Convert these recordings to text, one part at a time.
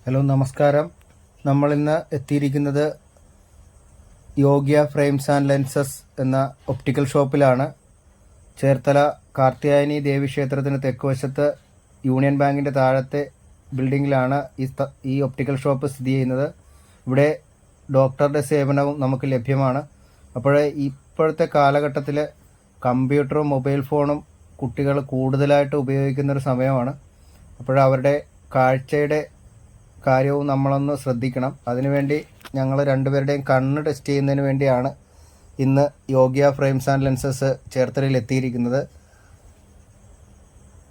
Hello, നമസ്കാരം. നമ്മളിന്ന് എത്തിയിരിക്കുന്നത് യോഗ്യ ഫ്രെയിംസ് ആൻഡ് ലെൻസസ് എന്ന ഒപ്റ്റിക്കൽ ഷോപ്പിലാണ്. ചേർത്തല കാർത്യായനി ദേവി ക്ഷേത്രത്തിന് തെക്കുവശത്ത് യൂണിയൻ ബാങ്കിൻ്റെ താഴത്തെ ബിൽഡിങ്ങിലാണ് ഈ ഒപ്റ്റിക്കൽ ഷോപ്പ് സ്ഥിതി ചെയ്യുന്നത്. ഇവിടെ ഡോക്ടറുടെ സേവനവും നമുക്ക് ലഭ്യമാണ്. അപ്പോൾ ഇപ്പോഴത്തെ കാലഘട്ടത്തിൽ കമ്പ്യൂട്ടറും മൊബൈൽ ഫോണും കുട്ടികൾ കൂടുതലായിട്ട് ഉപയോഗിക്കുന്നൊരു സമയമാണ്. അവരുടെ കാഴ്ചയുടെ കാര്യവും നമ്മളൊന്ന് ശ്രദ്ധിക്കണം. അതിനുവേണ്ടി ഞങ്ങൾ രണ്ടുപേരുടെയും കണ്ണ് ടെസ്റ്റ് ചെയ്യുന്നതിന് വേണ്ടിയാണ് ഇന്ന് യോഗ്യ ഫ്രെയിംസ് ആൻഡ് ലെൻസസ് ചേർത്തലയിൽ എത്തിയിരിക്കുന്നത്.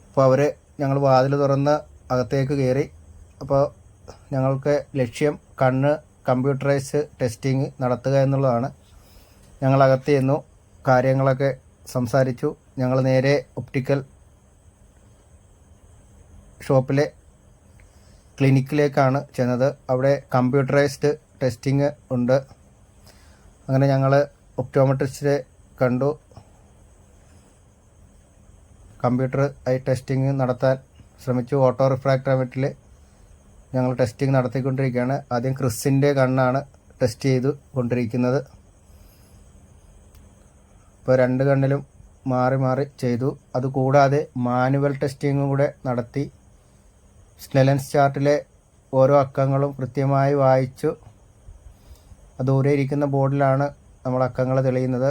അപ്പോൾ ഞങ്ങൾ വാതിൽ തുറന്ന് അകത്തേക്ക് കയറി. അപ്പോൾ ഞങ്ങൾക്ക് ലക്ഷ്യം കണ്ണ് കമ്പ്യൂട്ടറൈസ് ടെസ്റ്റിംഗ് നടത്തുക എന്നുള്ളതാണ്. ഞങ്ങളകത്ത് ചെന്നു, കാര്യങ്ങളൊക്കെ സംസാരിച്ചു. ഞങ്ങൾ നേരെ ഒപ്റ്റിക്കൽ ഷോപ്പിലെ ക്ലിനിക്കിലേക്കാണ് ചെന്നത്. അവിടെ കമ്പ്യൂട്ടറൈസ്ഡ് ടെസ്റ്റിംഗ് ഉണ്ട്. അങ്ങനെ ഞങ്ങൾ ഒപ്റ്റോമെട്രിസ്റ്റിനെ കണ്ടു. കമ്പ്യൂട്ടർ ഐ ടെസ്റ്റിംഗ് നടത്താൻ ശ്രമിച്ചു. ഓട്ടോ റിഫ്രാക്ടോമെട്രിയിൽ ഞങ്ങൾ ടെസ്റ്റിംഗ് നടത്തിക്കൊണ്ടിരിക്കുകയാണ്. ആദ്യം ക്രിസിൻ്റെ കണ്ണാണ് ടെസ്റ്റ് ചെയ്തു കൊണ്ടിരിക്കുന്നത്. ഇപ്പോൾ രണ്ട് കണ്ണിലും മാറി മാറി ചെയ്തു. അതുകൂടാതെ മാനുവൽ ടെസ്റ്റിങ്ങും കൂടെ നടത്തി. സ്നെലൻസ് ചാർട്ടിലെ ഓരോ അക്കങ്ങളും കൃത്യമായി വായിച്ചു. ദൂരെ ഇരിക്കുന്ന ബോർഡിലാണ് നമ്മൾ അക്കങ്ങൾ തെളിയുന്നത്.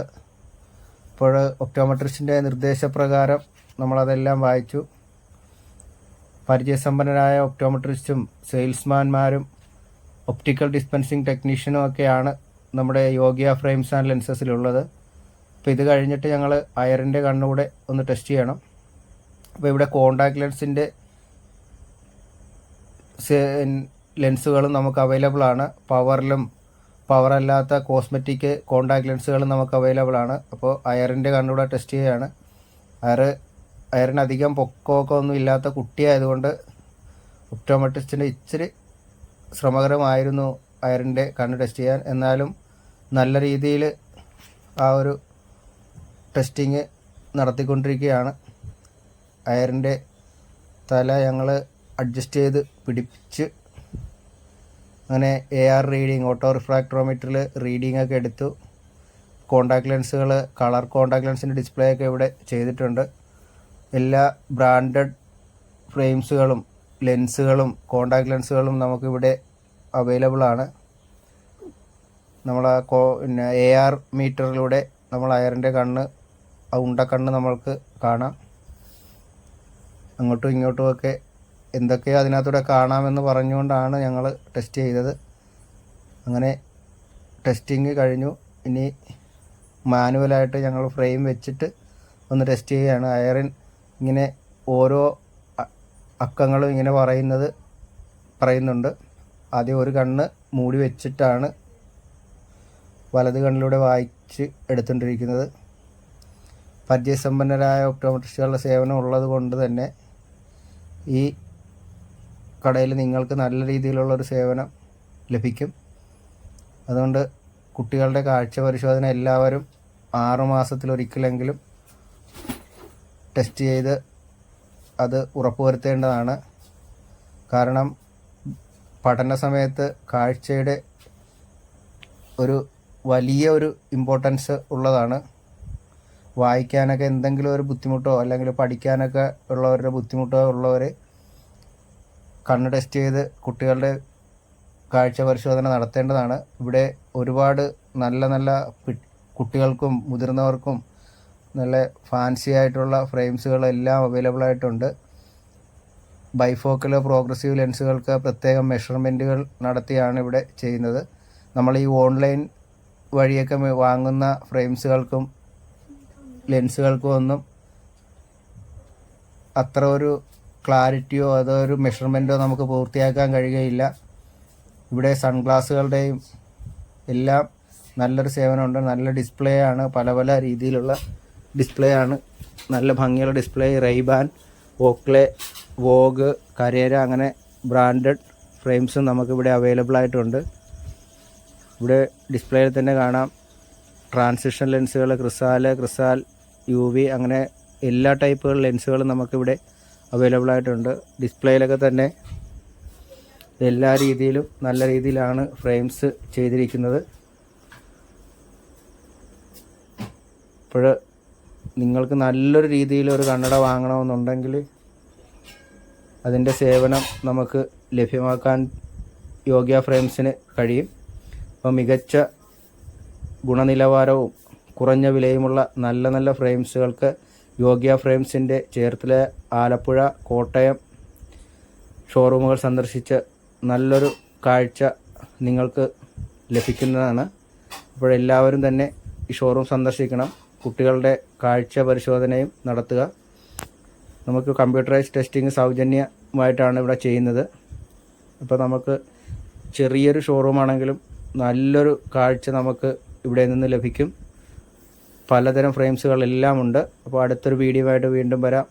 ഇപ്പോൾ ഒപ്റ്റോമെട്രിസ്റ്റിൻ്റെ നിർദ്ദേശപ്രകാരം നമ്മളതെല്ലാം വായിച്ചു. പരിചയസമ്പന്നരായ ഒപ്റ്റോമെട്രിസ്റ്റും സെയിൽസ്മാൻമാരും ഒപ്റ്റിക്കൽ ഡിസ്പെൻസിങ് ടെക്നീഷ്യനും ഒക്കെയാണ് നമ്മുടെ യോഗ്യ ഫ്രെയിംസ് ആൻഡ് ലെൻസസിലുള്ളത്. അപ്പോൾ ഇത് കഴിഞ്ഞിട്ട് ഞങ്ങൾ അയറിൻ്റെ കണ്ണുകൂടെ ഒന്ന് ടെസ്റ്റ് ചെയ്യണം. അപ്പോൾ ഇവിടെ കോണ്ടാക്ട് ലെൻസിൻ്റെ ലെൻസുകളും നമുക്ക് അവൈലബിൾ ആണ്. പവറല്ലാത്ത കോസ്മെറ്റിക് കോണ്ടാക്ട് ലെൻസുകളും നമുക്ക് അവൈലബിൾ ആണ്. അപ്പോൾ അയറിൻ്റെ കണ്ണൂടെ ടെസ്റ്റ് ചെയ്യുകയാണ്. അയറിനധികം പൊക്കമൊക്കെ ഒന്നും ഇല്ലാത്ത കുട്ടിയായതുകൊണ്ട് ഒപ്റ്റോമെട്രിസ്റ്റിൻ്റെ ഇച്ചിരി ശ്രമകരമായിരുന്നു അയറിൻ്റെ കണ്ണ് ടെസ്റ്റ് ചെയ്യാൻ. എന്നാലും നല്ല രീതിയിൽ ആ ഒരു ടെസ്റ്റിങ് നടത്തിക്കൊണ്ടിരിക്കുകയാണ്. അയറിൻ്റെ തല ഞങ്ങൾ അഡ്ജസ്റ്റ് ചെയ്ത് പിടിപ്പിച്ച് അങ്ങനെ AR റീഡിങ്, ഓട്ടോ റിഫ്രാക്ടോമീറ്ററിൽ റീഡിംഗ് ഒക്കെ എടുത്തു. കോണ്ടാക്ട് ലെൻസുകൾ, കളർ കോണ്ടാക്ട് ലെൻസിൻ്റെ ഡിസ്പ്ലേ ഒക്കെ ഇവിടെ ചെയ്തിട്ടുണ്ട്. എല്ലാ ബ്രാൻഡഡ് ഫ്രെയിംസുകളും ലെൻസുകളും കോണ്ടാക്ട് ലെൻസുകളും നമുക്കിവിടെ അവൈലബിൾ ആണ്. നമ്മൾ AR മീറ്ററിലൂടെ നമ്മൾ അയറിൻ്റെ കണ്ണ്, ഉണ്ടക്കണ്ണ് നമ്മൾക്ക് കാണാം. അങ്ങോട്ടും ഇങ്ങോട്ടുമൊക്കെ എന്തൊക്കെയോ അതിനകത്തൂടെ കാണാമെന്ന് പറഞ്ഞുകൊണ്ടാണ് ഞങ്ങൾ ടെസ്റ്റ് ചെയ്തത്. അങ്ങനെ ടെസ്റ്റിങ് കഴിഞ്ഞു. ഇനി മാനുവലായിട്ട് ഞങ്ങൾ ഫ്രെയിം വെച്ചിട്ട് ഒന്ന് ടെസ്റ്റ് ചെയ്യുകയാണ്. അയറിൻ ഇങ്ങനെ ഓരോ അക്കങ്ങളും ഇങ്ങനെ പറയുന്നുണ്ട്. ആദ്യം ഒരു കണ്ണ് മൂടി വെച്ചിട്ടാണ് വലത് കണ്ണിലൂടെ വായിച്ച് എടുത്തുകൊണ്ടിരിക്കുന്നത്. പരിചയസമ്പന്നരായ ഒപ്റ്റോമെട്രിസ്റ്റുകളുടെ സേവനം ഉള്ളത് കൊണ്ട് തന്നെ ഈ കടയിൽ നിങ്ങൾക്ക് നല്ല രീതിയിലുള്ളൊരു സേവനം ലഭിക്കും. അതുകൊണ്ട് കുട്ടികളുടെ കാഴ്ച പരിശോധന എല്ലാവരും 6 മാസത്തിലൊരിക്കലെങ്കിലും ടെസ്റ്റ് ചെയ്ത് അത് ഉറപ്പുവരുത്തേണ്ടതാണ്. കാരണം പഠന സമയത്ത് കാഴ്ചയുടെ ഒരു വലിയ ഒരു ഇമ്പോർട്ടൻസ് ഉള്ളതാണ്. വായിക്കാനൊക്കെ എന്തെങ്കിലും ഒരു ബുദ്ധിമുട്ടോ അല്ലെങ്കിൽ പഠിക്കാനൊക്കെ ഉള്ളവരുടെ ബുദ്ധിമുട്ടോ ഉള്ളവർ കണ്ണ് ടെസ്റ്റ് ചെയ്ത് കുട്ടികളുടെ കാഴ്ച പരിശോധന നടത്തേണ്ടതാണ്. ഇവിടെ ഒരുപാട് നല്ല കുട്ടികൾക്കും മുതിർന്നവർക്കും നല്ല ഫാൻസി ആയിട്ടുള്ള ഫ്രെയിംസുകളെല്ലാം അവൈലബിൾ ആയിട്ടുണ്ട്. ബൈഫോക്കൽ പ്രോഗ്രസീവ് ലെൻസുകൾക്ക് പ്രത്യേകം മെഷർമെൻറ്റുകൾ നടത്തിയാണ് ഇവിടെ ചെയ്യുന്നത്. നമ്മൾ ഈ ഓൺലൈൻ വഴിയൊക്കെ വാങ്ങുന്ന ഫ്രെയിംസുകൾക്കും ലെൻസുകൾക്കും ഒന്നും അത്ര ഒരു ക്ലാരിറ്റിയോ അതൊരു മെഷർമെൻറ്റോ നമുക്ക് പൂർത്തിയാക്കാൻ കഴിയുകയില്ല. ഇവിടെ സൺഗ്ലാസുകളുടെയും എല്ലാം നല്ലൊരു സേവനമുണ്ട്. നല്ല ഡിസ്പ്ലേ ആണ്, പല രീതിയിലുള്ള ഡിസ്പ്ലേ ആണ്. നല്ല ഭംഗിയുള്ള ഡിസ്പ്ലേ. റെയ്ബാൻ, ഓക്ലെ, വോഗ്, കരേര അങ്ങനെ ബ്രാൻഡഡ് ഫ്രെയിംസും നമുക്കിവിടെ അവൈലബിൾ ആയിട്ടുണ്ട്. ഇവിടെ ഡിസ്പ്ലേയിൽ തന്നെ കാണാം ട്രാൻസിഷൻ ലെൻസുകൾ, ക്രിസാൽ, UV അങ്ങനെ എല്ലാ ടൈപ്പുകൾ ലെൻസുകളും നമുക്കിവിടെ അവൈലബിൾ ആയിട്ടുണ്ട്. ഡിസ്പ്ലേയിലൊക്കെ തന്നെ എല്ലാ രീതിയിലും നല്ല രീതിയിലാണ് ഫ്രെയിംസ് ചെയ്തിരിക്കുന്നത്. അപ്പോൾ നിങ്ങൾക്ക് നല്ലൊരു രീതിയിലൊരു കണ്ണട വാങ്ങണമെന്നുണ്ടെങ്കിൽ അതിൻ്റെ സേവനം നമുക്ക് ലഭ്യമാക്കാൻ യോഗ്യ ഫ്രെയിംസിന് കഴിയും. അപ്പോൾ മികച്ച ഗുണനിലവാരവും കുറഞ്ഞ വിലയുമുള്ള നല്ല നല്ല ഫ്രെയിംസുകൾക്ക് യോഗ്യ ഫ്രെയിംസിൻ്റെ ചേർത്തല, ആലപ്പുഴ, കോട്ടയം ഷോറൂമുകൾ സന്ദർശിച്ച് നല്ലൊരു കാഴ്ച നിങ്ങൾക്ക് ലഭിക്കുന്നതാണ്. അപ്പോഴെല്ലാവരും തന്നെ ഈ ഷോറൂം സന്ദർശിക്കണം. കുട്ടികളുടെ കാഴ്ച പരിശോധനയും നടത്തുക. നമുക്ക് കമ്പ്യൂട്ടറൈസ് ടെസ്റ്റിംഗ് സൗജന്യമായിട്ടാണ് ഇവിടെ ചെയ്യുന്നത്. അപ്പോൾ നമുക്ക് ചെറിയൊരു ഷോറൂമാണെങ്കിലും നല്ലൊരു കാഴ്ച നമുക്ക് ഇവിടെ നിന്ന് ലഭിക്കും. പലതരം ഫ്രെയിംസുകളെല്ലാം ഉണ്ട്. അപ്പോൾ അടുത്തൊരു വീഡിയോ ആയിട്ട് വീണ്ടും വരാം.